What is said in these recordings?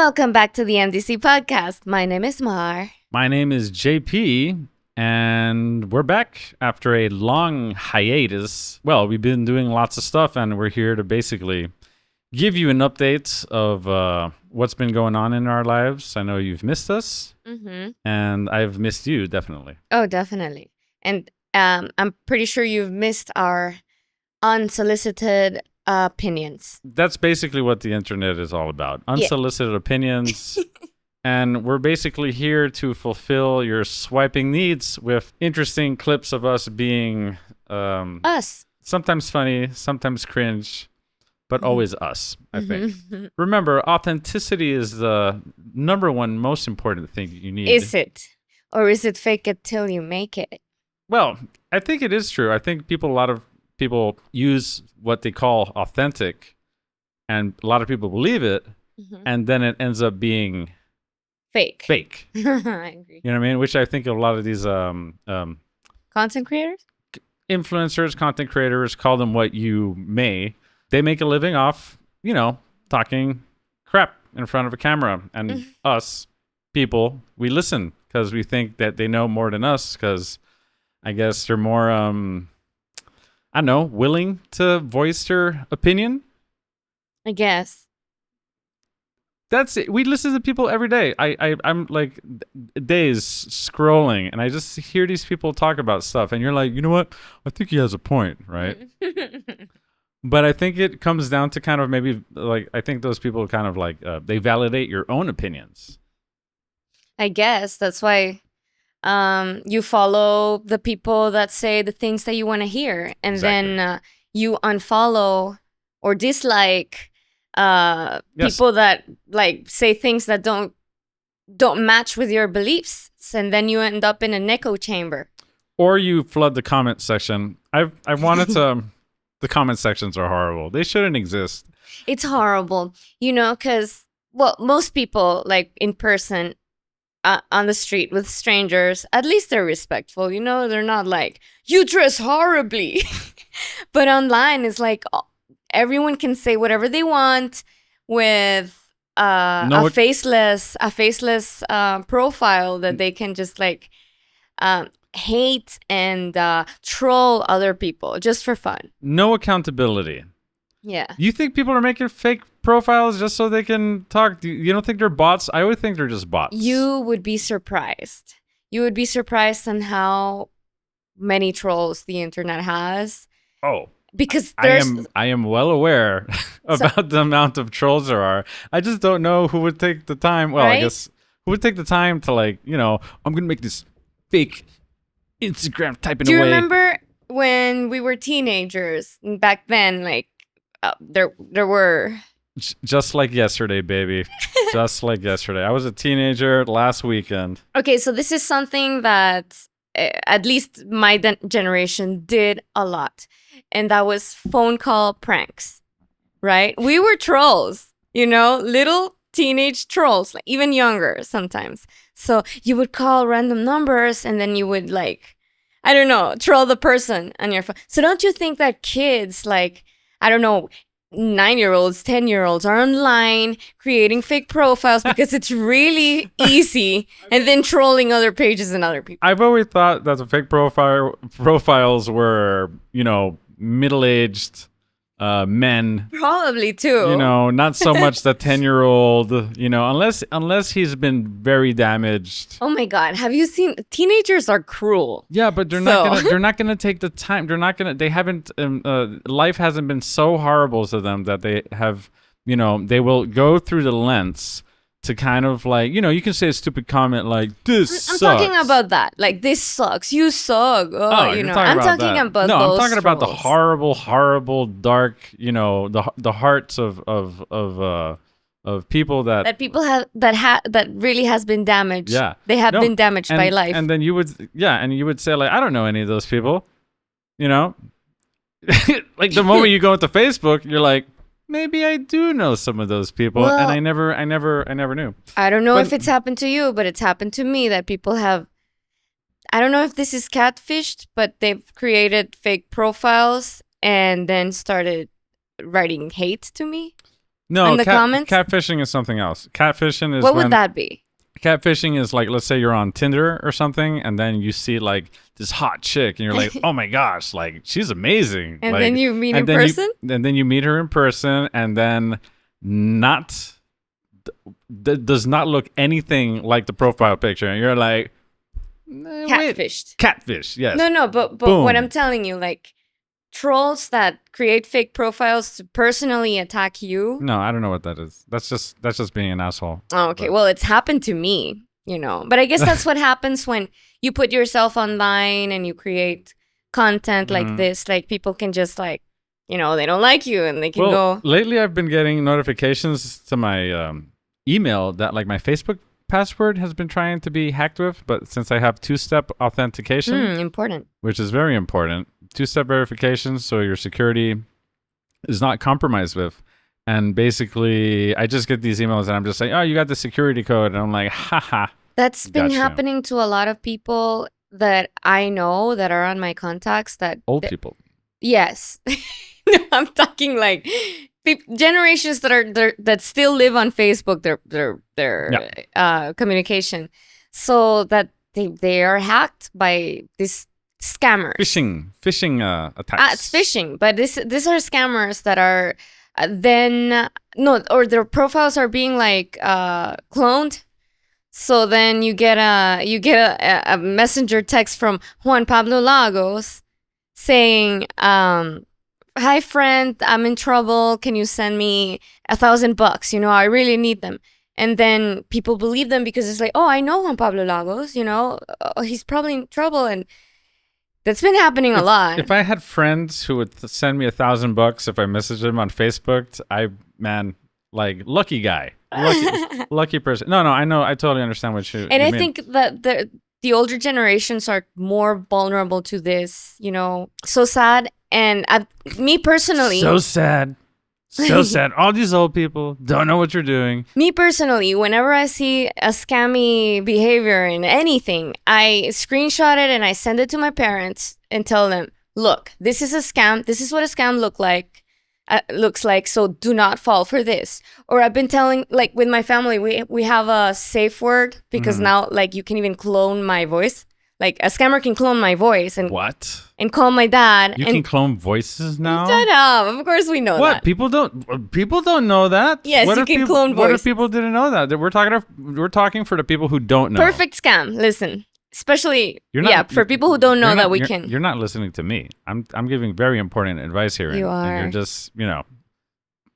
Welcome back to the MDC Podcast. My name is Mar. My name is JP, and we're back after a long hiatus. Well, we've been doing lots of stuff, and we're here to basically give you an update of what's been going on in our lives. I know you've missed us, and I've missed you, definitely. Oh, definitely. And I'm pretty sure you've missed our unsolicited opinions. That's basically what the internet is all about. Unsolicited opinions. And we're basically here to fulfill your swiping needs with interesting clips of us being us. Sometimes funny, sometimes cringe, but always us, I think. Remember, authenticity is the number one most important thing you need. Is it? Or is it fake it till you make it? Well, I think it is true. I think a lot of people use what they call authentic, and a lot of people believe it, and then it ends up being fake. I agree. You know what I mean? Which I think a lot of these content creators, influencers, content creators, call them what you may. They make a living off, talking crap in front of a camera, and us people, we listen because we think that they know more than us. Because I guess they're more willing to voice their opinion. I guess. That's it. We listen to people every day. I'm like days scrolling, and I just hear these people talk about stuff, and you're like, you know what? I think he has a point, right? But I think it comes down to kind of maybe like, I think those people kind of like, they validate your own opinions. I guess that's why you follow the people that say the things that you want to hear, and then you unfollow or dislike people that like say things that don't match with your beliefs, and then you end up in an echo chamber. Or you flood the comment section. I wanted to. The comment sections are horrible. They shouldn't exist. It's horrible, because most people, like in person, on the street with strangers, at least they're respectful. They're not like, you dress horribly. But online, it's like everyone can say whatever they want with a faceless profile that they can just like hate and troll other people just for fun. No accountability. Yeah. You think people are making fake profiles just so they can talk? You don't think they're bots? I would think they're just bots. You would be surprised. You would be surprised on how many trolls the internet has. Oh. Because I am well aware about the amount of trolls there are. I just don't know who would take the time. Well, right? I guess who would take the time to like, I'm going to make this fake Instagram typing away. Do you remember when we were teenagers back then? Like, there were just like yesterday, baby. Just like yesterday. I was a teenager last weekend. Okay, so this is something that at least my generation did a lot, and that was phone call pranks. Right? We were trolls, little teenage trolls, like even younger sometimes. So you would call random numbers, and then you would like, I don't know, troll the person on your phone. So don't you think that kids, like, I don't know, 9-year-olds, 10-year-olds are online creating fake profiles because it's really easy, and then trolling other pages and other people? I've always thought that the fake profiles were, middle-aged men. Probably too. Not so much the 10-year-old, unless he's been very damaged. Oh my God. Have you seen, teenagers are cruel. Yeah, but they're not gonna take the time. They haven't, life hasn't been so horrible to them that they have, they will go through the lens to kind of like, you can say a stupid comment like, this sucks. I'm talking about that. Like, this sucks. You suck. I'm talking about No, those I'm talking about the trolls. horrible, horrible, dark, the hearts of people that really has been damaged. Yeah. They have been damaged by life. And then you would say like, I don't know any of those people, like the moment you go into Facebook, you're like, maybe I do know some of those people, and I never knew. I don't know if it's happened to you, but it's happened to me that people have, I don't know if this is catfished, but they've created fake profiles and then started writing hate to me. No, in the comments? catfishing is something else. Catfishing is What would that be? Catfishing is like, let's say you're on Tinder or something, and then you see like this hot chick, and you're like, oh my gosh, like she's amazing. And like, then you meet in and then person? And then you meet her in person, and then does not look anything like the profile picture, and you're like, Catfished. Catfish, yes. No, but Boom. what I'm telling you, like trolls that create fake profiles to personally attack you. No, I don't know what that is. That's just being an asshole. Oh, okay. But- Well, it's happened to me, But I guess that's what happens when you put yourself online and you create content like this. Like people can just like, they don't like you and they can go. Lately I've been getting notifications to my email that like my Facebook password has been trying to be hacked with, but since I have two-step authentication, Important. which is very important, two-step verification, so your security is not compromised with. And basically, I just get these emails and I'm just like, oh, you got the security code. And I'm like, haha. That's been Gotcha. happening to a lot of people that I know that are on my contacts that Old people. Yes. No, I'm talking like generations that still live on Facebook, their communication, so that they are hacked by these scammers. Phishing attacks. It's phishing, but these are scammers that are their profiles are being like cloned. So then you get a messenger text from Juan Pablo Lagos saying, "Hi friend, I'm in trouble. Can you send me $1,000? I really need them." And then people believe them because it's like, "Oh, I know Juan Pablo Lagos. He's probably in trouble." And that's been happening a lot. If I had friends who would send me $1,000 if I messaged them on Facebook, like lucky guy, lucky person. No, I know, I totally understand what you. And you I mean. think that the older generations are more vulnerable to this. So sad. And me personally, so sad. All these old people don't know what you're doing. Me personally, whenever I see a scammy behavior in anything, I screenshot it and I send it to my parents and tell them, "Look, this is a scam. This is what a scam looks like. So do not fall for this." Or I've been telling, like with my family, we have a safe word because now like you can even clone my voice. Like a scammer can clone my voice and call my dad. You can clone voices now? Shut up! Of course we know what? that. People don't know that. Yes, you can clone What voices. if people didn't know that? We're talking for the people who don't know. Perfect scam. Listen, especially for people who don't know that can. You're not listening to me. I'm giving very important advice here. You are. And you're just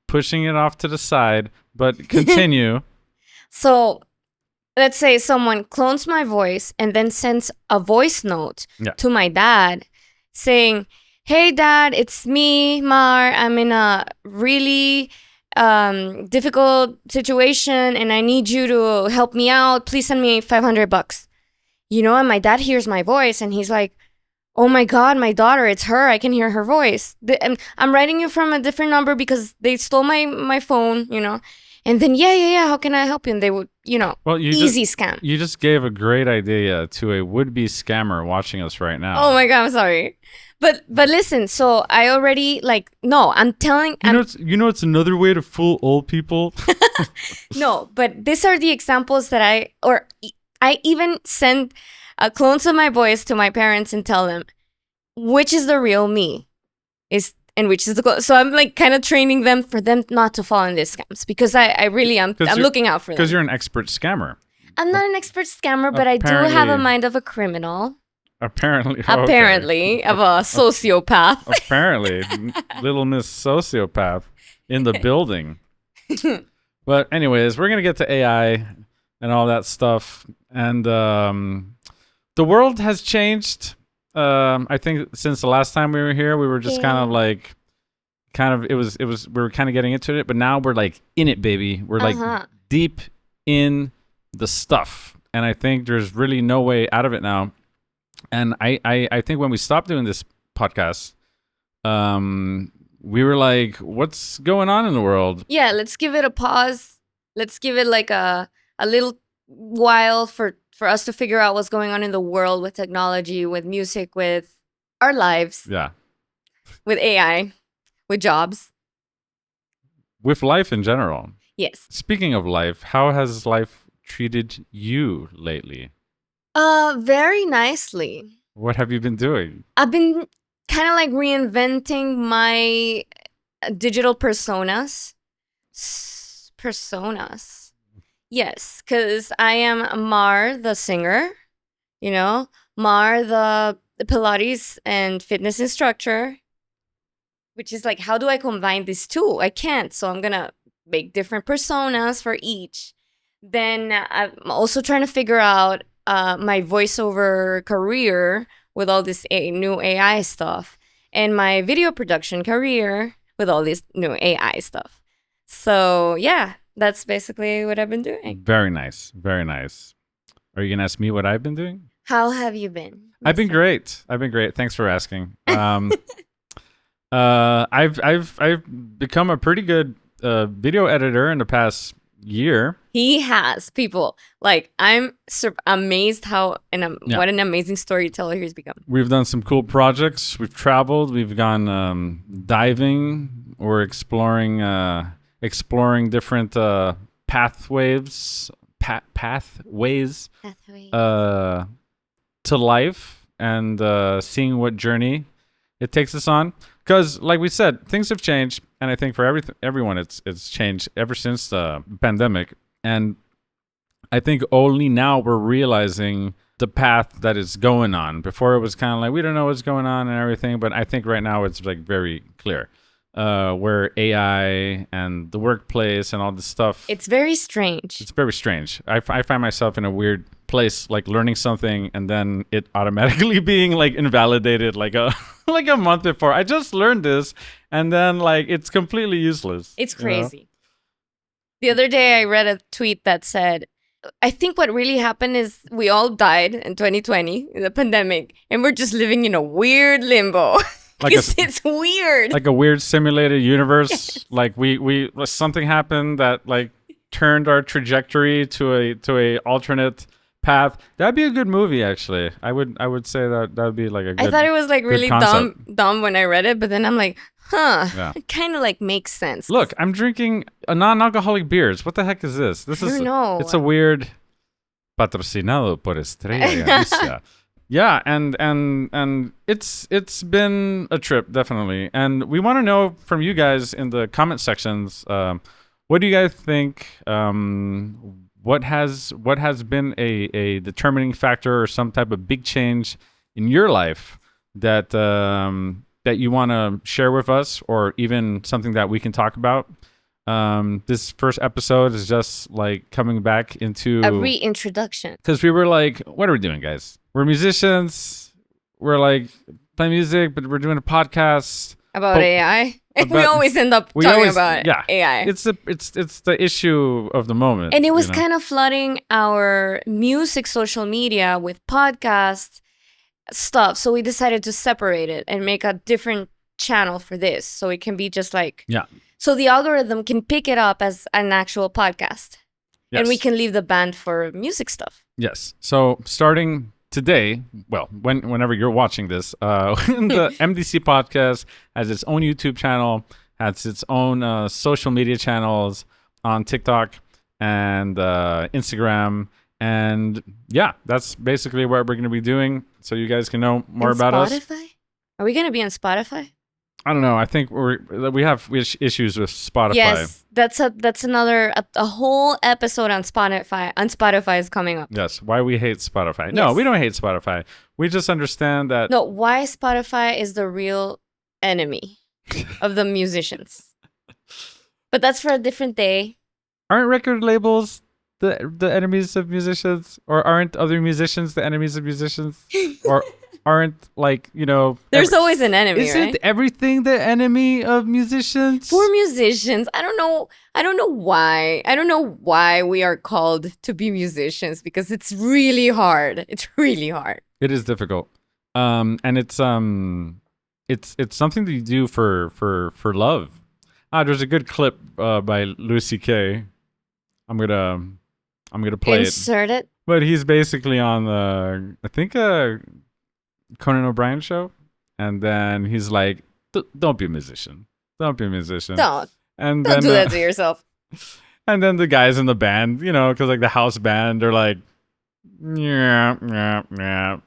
pushing it off to the side. But continue. So. Let's say someone clones my voice and then sends a voice note to my dad saying, "Hey dad, it's me, Mar. I'm in a really difficult situation and I need you to help me out. Please send me $500. And my dad hears my voice and he's like, "Oh my God, my daughter, it's her. I can hear her voice. I'm writing you from a different number because they stole my phone, And then, how can I help you? And they would, easy scam. You just gave a great idea to a would-be scammer watching us right now. Oh my God, I'm sorry. But listen, so I already, I'm telling... It's another way to fool old people? No, but these are the examples that I even send clones of my voice to my parents and tell them, which is the real me? And which is the goal. So I'm like kind of training them for them not to fall in these scams because I really am. I'm looking out for them. Because you're an expert scammer. I'm not an expert scammer, but I do have a mind of a criminal. Apparently. Of a sociopath. Apparently. Little Miss Sociopath in the building. But anyways, we're going to get to AI and all that stuff. And the world has changed. I think since the last time we were here, we were just we were kind of getting into it, but now we're like in it, baby. We're like deep in the stuff. And I think there's really no way out of it now. And I think when we stopped doing this podcast, we were like, what's going on in the world? Yeah, let's give it a pause. Let's give it like a little while for us to figure out what's going on in the world with technology, with music, with our lives. Yeah. With AI, with jobs. with life in general. Yes. Speaking of life, how has life treated you lately? Very nicely. What have you been doing? I've been kind of like reinventing my digital personas. Personas. Yes, because I am Mar, the singer, Mar, the Pilates and fitness instructor, which is like, how do I combine these two? I can't. So I'm going to make different personas for each. Then I'm also trying to figure out my voiceover career with all this new AI stuff, and my video production career with all this new AI stuff. So yeah, that's basically what I've been doing. Very nice. Very nice. Are you going to ask me what I've been doing? How have you been? I've been great. Thanks for asking. I've become a pretty good video editor in the past year. He has, people. Like, I'm amazed how what an amazing storyteller he's become. We've done some cool projects. We've traveled. We've gone diving or exploring different pathways to life, and seeing what journey it takes us on. Because, like we said, things have changed, and I think for everyone, it's changed ever since the pandemic. And I think only now we're realizing the path that it's going on. Before it was kind of like, we don't know what's going on and everything, but I think right now it's like very clear. Where AI and the workplace and all this stuff. It's very strange. It's very strange. I find myself in a weird place, like learning something and then it automatically being like invalidated like a like a month before. I just learned this, and then like it's completely useless. It's crazy. The other day I read a tweet that said, I think what really happened is we all died in 2020 in the pandemic, and we're just living in a weird limbo. It's weird. Like a weird simulated universe. Yes. Like we something happened that like turned our trajectory to a alternate path. That'd be a good movie, actually. I would say that would be like a good, I thought it was like really dumb when I read it, but then I'm like, it kind of like makes sense. Look, I'm drinking a non-alcoholic beers. What the heck is this? I don't know. It's a weird patrocinado por Estrella Galicia. Yeah, and it's been a trip, definitely. And we want to know from you guys in the comment sections, what do you guys think? What has been a determining factor or some type of big change in your life that you want to share with us, or even something that we can talk about? This first episode is just like coming back into a reintroduction, because we were like, what are we doing, guys? We're musicians. We're like playing music, but we're doing a podcast about AI. We always end up talking about AI. It's the issue of the moment. And it was kind of flooding our music social media with podcast stuff. So we decided to separate it and make a different channel for this. So it can be just like, so the algorithm can pick it up as an actual podcast. Yes. And we can leave the band for music stuff. Yes. So starting today, well, whenever you're watching this, the MDC Podcast has its own YouTube channel, has its own social media channels on TikTok and Instagram. And yeah, that's basically what we're going to be doing, so you guys can know more about Spotify? Us. Are we going to be on Spotify? I don't know. I think we have issues with Spotify. Yes, that's another a whole episode on Spotify. Spotify is coming up. Yes, why we hate Spotify. Yes. No, we don't hate Spotify. We just understand that. No, why Spotify is the real enemy of the musicians. But that's for a different day. Aren't record labels the enemies of musicians, or aren't other musicians the enemies of musicians, or aren't there's always an enemy, isn't everything the enemy of musicians? For musicians, I don't know why we are called to be musicians, because it's really hard. It is difficult, and it's something that you do for love. There's a good clip by Louis C.K. I'm gonna play Insert it. But he's basically on the, I think, Conan O'Brien show, and then he's like, "Don't be a musician. Don't be a musician." Don't. And Don't then do that to yourself. and then the guys in the band, because like the house band, they're like, yeah, yeah, yeah.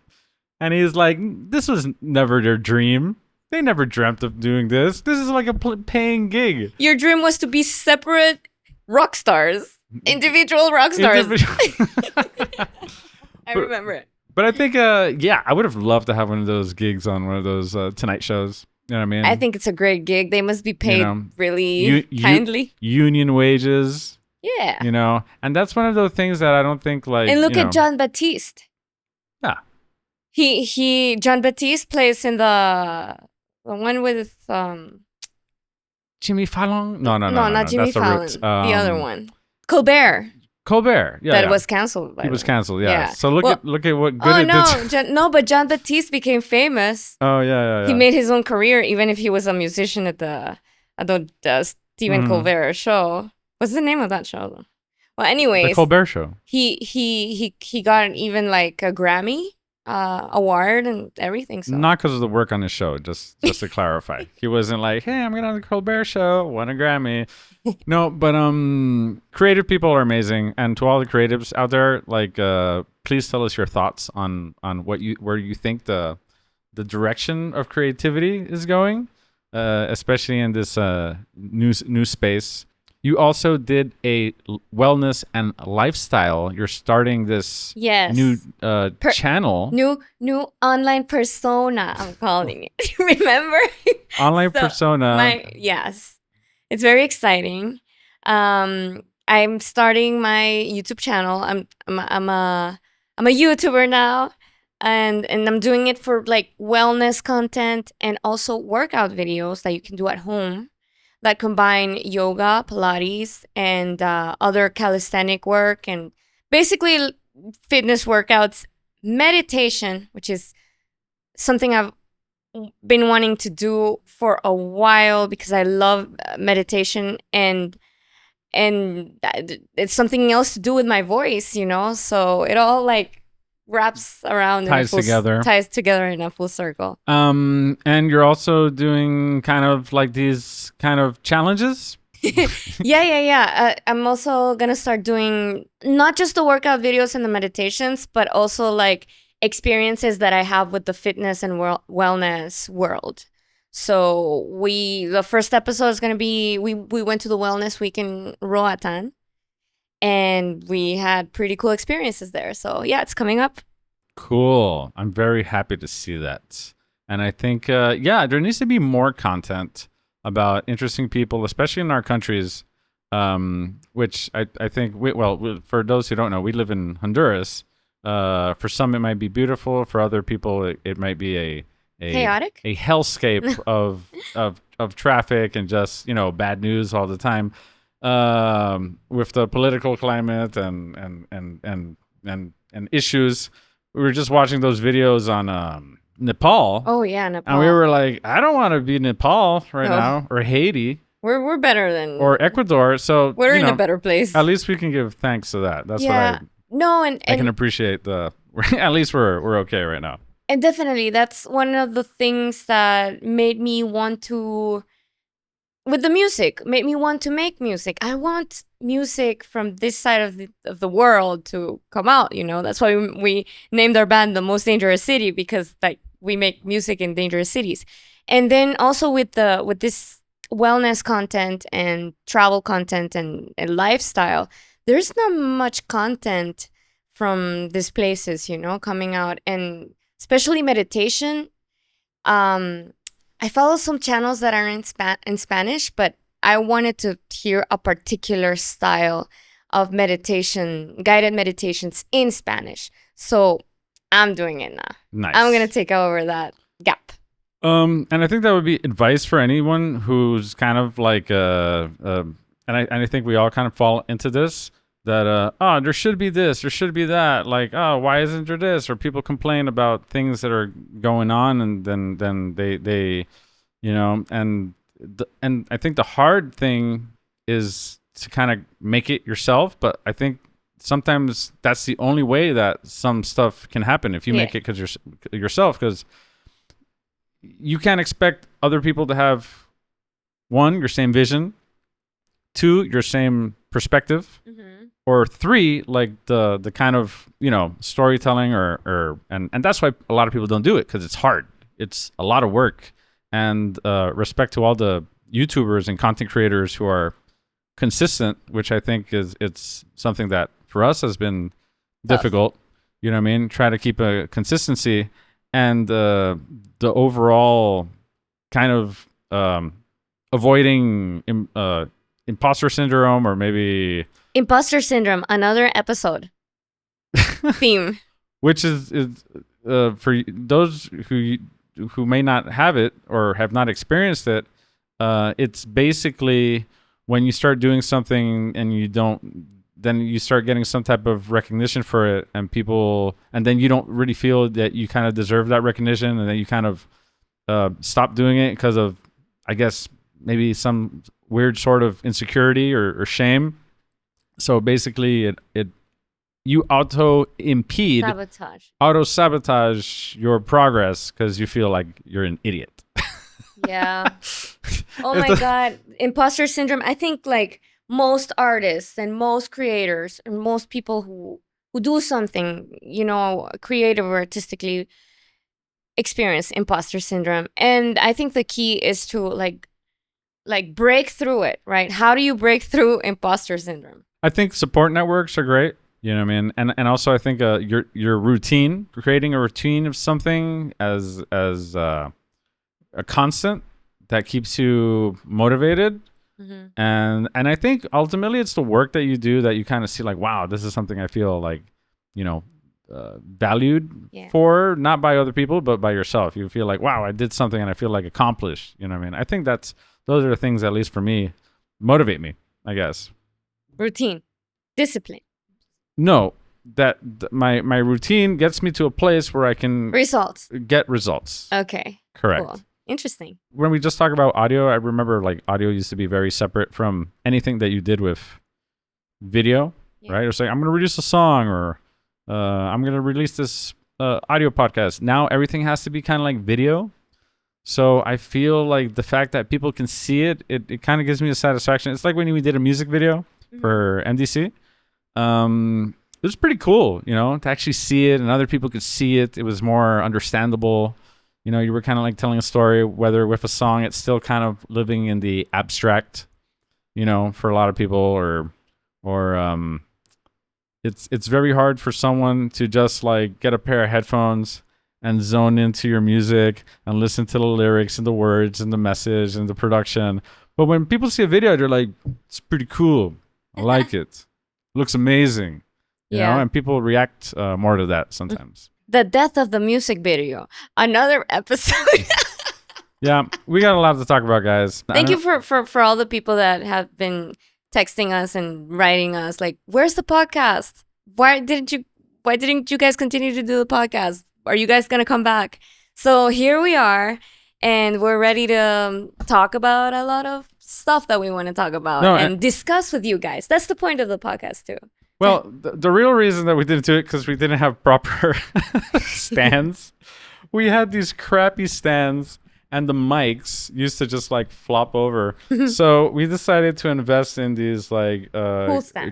And he's like, this was never their dream. They never dreamt of doing this. This is like a paying gig. Your dream was to be separate rock stars, individual rock stars. I remember it. But I think, I would have loved to have one of those gigs on one of those Tonight shows. You know what I mean? I think it's a great gig. They must be paid really kindly. Union wages. Yeah. And that's one of those things that I don't think like. And look at John Baptiste. Yeah. John Baptiste plays in the one with Jimmy Fallon? No, not Jimmy that's Fallon. The other one. Colbert. Yeah. That was canceled. He was canceled. Yeah. So look at what good it did. But John Baptiste became famous. Oh yeah. He made his own career, even if he was a musician at the Stephen Colbert show. What's the name of that show though? Well, anyways, the Colbert Show. He got even like a Grammy award and everything. So not because of the work on his show. Just to clarify, he wasn't like, hey, I'm going on the Colbert Show, won a Grammy. No, but creative people are amazing, and to all the creatives out there, like, please tell us your thoughts on where you think the direction of creativity is going, especially in this new space. You also did a wellness and lifestyle. You're starting this new channel. New online persona, I'm calling it. Remember? Online persona. Yes. It's very exciting. I'm starting my YouTube channel. I'm a YouTuber now. And I'm doing it for like wellness content and also workout videos that you can do at home, that combine yoga, Pilates, and other calisthenic work, and basically fitness workouts, meditation, which is something I've been wanting to do for a while because I love meditation, and it's something else to do with my voice, so it all like wraps around ties together in a full circle. And you're also doing kind of like these kind of challenges. Yeah. I'm also gonna start doing not just the workout videos and the meditations, but also like experiences that I have with the fitness and wellness world. So the first episode is gonna be we went to the wellness week in Roatan. And we had pretty cool experiences there. So, yeah, it's coming up. Cool. I'm very happy to see that. And I think, there needs to be more content about interesting people, especially in our countries, which I think, for those who don't know, we live in Honduras. For some, it might be beautiful. For other people, it might be a chaotic, a hellscape of traffic and just, bad news all the time. With the political climate and issues. We were just watching those videos on Nepal. Oh yeah, Nepal. And we were like, I don't want to be Nepal now, or Haiti. We're better than or Ecuador. So we're in a better place. At least we can give thanks to that. That's what I can appreciate at least we're okay right now. And definitely that's one of the things that made me want to make music. I want music from this side of the world to come out, That's why we named our band The Most Dangerous City, because like we make music in dangerous cities. And then also with this wellness content and travel content and lifestyle, there's not much content from these places, coming out, and especially meditation. I follow some channels that are in Spanish, but I wanted to hear a particular style of meditation, guided meditations in Spanish. So I'm doing it now. Nice. I'm going to take over that gap. And I think that would be advice for anyone who's kind of like, and I think we all kind of fall into this, that, there should be this, there should be that. Like, why isn't there this? Or people complain about things that are going on, and then they and I think the hard thing is to kind of make it yourself. But I think sometimes that's the only way that some stuff can happen, if you make it yourself, because you can't expect other people to have your same vision, 2, your same perspective, or 3, like the kind of, storytelling and that's why a lot of people don't do it, because it's hard. It's a lot of work. And respect to all the YouTubers and content creators who are consistent, which I think it's something that for us has been difficult. You know what I mean? Try to keep a consistency, and the overall kind of avoiding imposter syndrome, or maybe imposter syndrome, another episode theme, which is for those who may not have it or have not experienced it. It's basically when you start doing something and you don't, then you start getting some type of recognition for it, and then you don't really feel that you kind of deserve that recognition, and then you kind of stop doing it because of, I guess, maybe some weird sort of insecurity or shame. So basically you auto sabotage your progress because you feel like you're an idiot. Yeah. Oh my God. Imposter syndrome. I think like most artists and most creators and most people who do something, creative or artistically, experience imposter syndrome. And I think the key is to like break through it, right? How do you break through imposter syndrome? I think support networks are great. You know what I mean? And also I think your routine, creating a routine of something as a constant that keeps you motivated. And I think ultimately it's the work that you do that you kind of see like, wow, this is something I feel like, valued for, not by other people, but by yourself. You feel like, wow, I did something and I feel like accomplished. You know what I mean? I think those are the things, at least for me, motivate me, I guess. Routine, discipline. No, that my routine gets me to a place where I can get results. Okay. Correct. Cool. Interesting. When we just talk about audio, I remember like audio used to be very separate from anything that you did with video, right? It's like, I'm going to release a song, or I'm going to release this audio podcast. Now everything has to be kind of like video. So I feel like the fact that people can see it kind of gives me a satisfaction. It's like when we did a music video for MDC. It was pretty cool, to actually see it and other people could see it. It was more understandable. You were kind of like telling a story, whether with a song, it's still kind of living in the abstract, for a lot of people, or it's very hard for someone to just like get a pair of headphones and zone into your music and listen to the lyrics and the words and the message and the production. But when people see a video, they're like, it's pretty cool. I like it. It looks amazing. You know, and people react more to that sometimes. The death of the music video. Another episode. Yeah, we got a lot to talk about, guys. Thank you for all the people that have been texting us and writing us like, where's the podcast? Why didn't you guys continue to do the podcast? Are you guys gonna come back? So here we are, and we're ready to talk about a lot of stuff that we want to talk about and discuss with you guys. That's the point of the podcast too. Well, the real reason that we didn't do it because we didn't have proper stands. We had these crappy stands, and the mics used to just like flop over. So we decided to invest in these like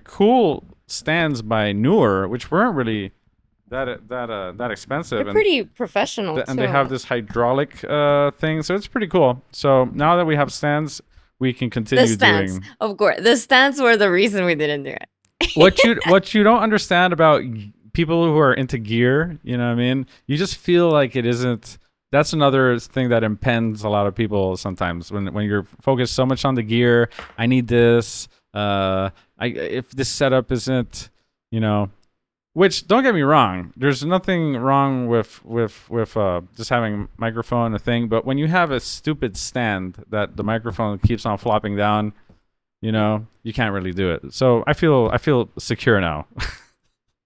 cool stands by Newer, which weren't really that expensive. They're pretty professional. And they have this hydraulic thing, so it's pretty cool. So now that we have stands, we can continue doing. Of course, the stands were the reason we didn't do it. What you don't understand about people who are into gear, you know what I mean? You just feel like it isn't. That's another thing that impends a lot of people sometimes when you're focused so much on the gear. I need this. If this setup isn't, which don't get me wrong. There's nothing wrong with just having a microphone a thing. But when you have a stupid stand that the microphone keeps on flopping down, you can't really do it. So I feel secure now.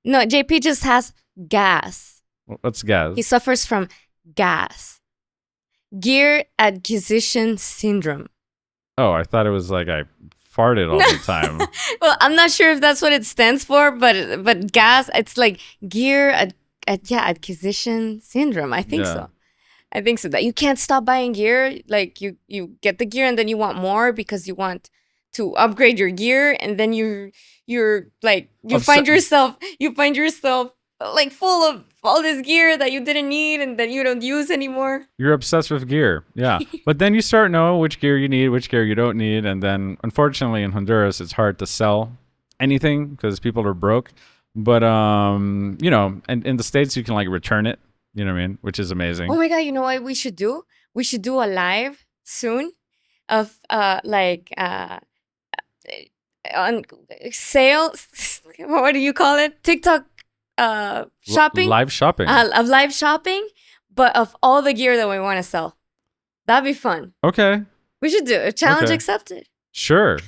No, JP just has gas. What's gas? He suffers from gas. Gear acquisition syndrome. Oh, I thought it was like I farted all the time. Well, I'm not sure if that's what it stands for, but gas, it's like gear acquisition syndrome. I think so. I think so. That you can't stop buying gear. Like you get the gear and then you want more because you want to upgrade your gear, and then you're like you Obs- find yourself like full of all this gear that you didn't need and that you don't use anymore. You're obsessed with gear. Yeah. But then you start knowing which gear you need, which gear you don't need. And then, unfortunately, in Honduras, it's hard to sell anything because people are broke. But, you know, and in the States, you can like return it, you know what I mean? Which is amazing. Oh my God, you know what we should do? We should do a live soon of on sales. What do you call it? TikTok shopping. Live shopping. Of live shopping, but of all the gear that we want to sell. That'd be fun. Okay. We should do it. Challenge Okay. accepted. Sure.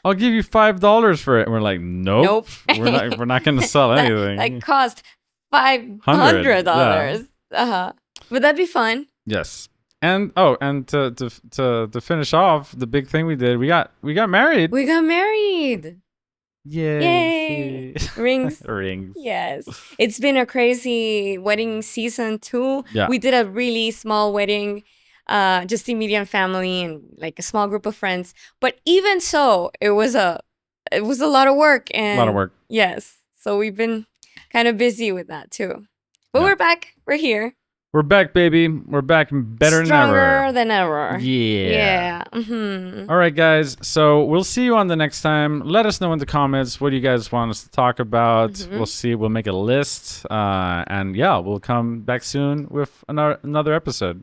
I'll give you $5 for it. And we're like, nope. We're not going to sell anything. That cost $500. Yeah. But that'd be fun. Yes. And to finish off, the big thing we did, we got married. We got married. Yay. Rings. Rings. Yes. It's been a crazy wedding season too. Yeah. We did a really small wedding, just immediate family and like a small group of friends. But even so, it was a lot of work. And A lot of work. Yes. So we've been kind of busy with that too. But we're back. We're here. We're back, baby. We're back better Stronger than ever. Yeah. Yeah. Mm-hmm. All right, guys. So we'll see you on the next time. Let us know in the comments what you guys want us to talk about. Mm-hmm. We'll see. We'll make a list. And yeah, we'll come back soon with another episode.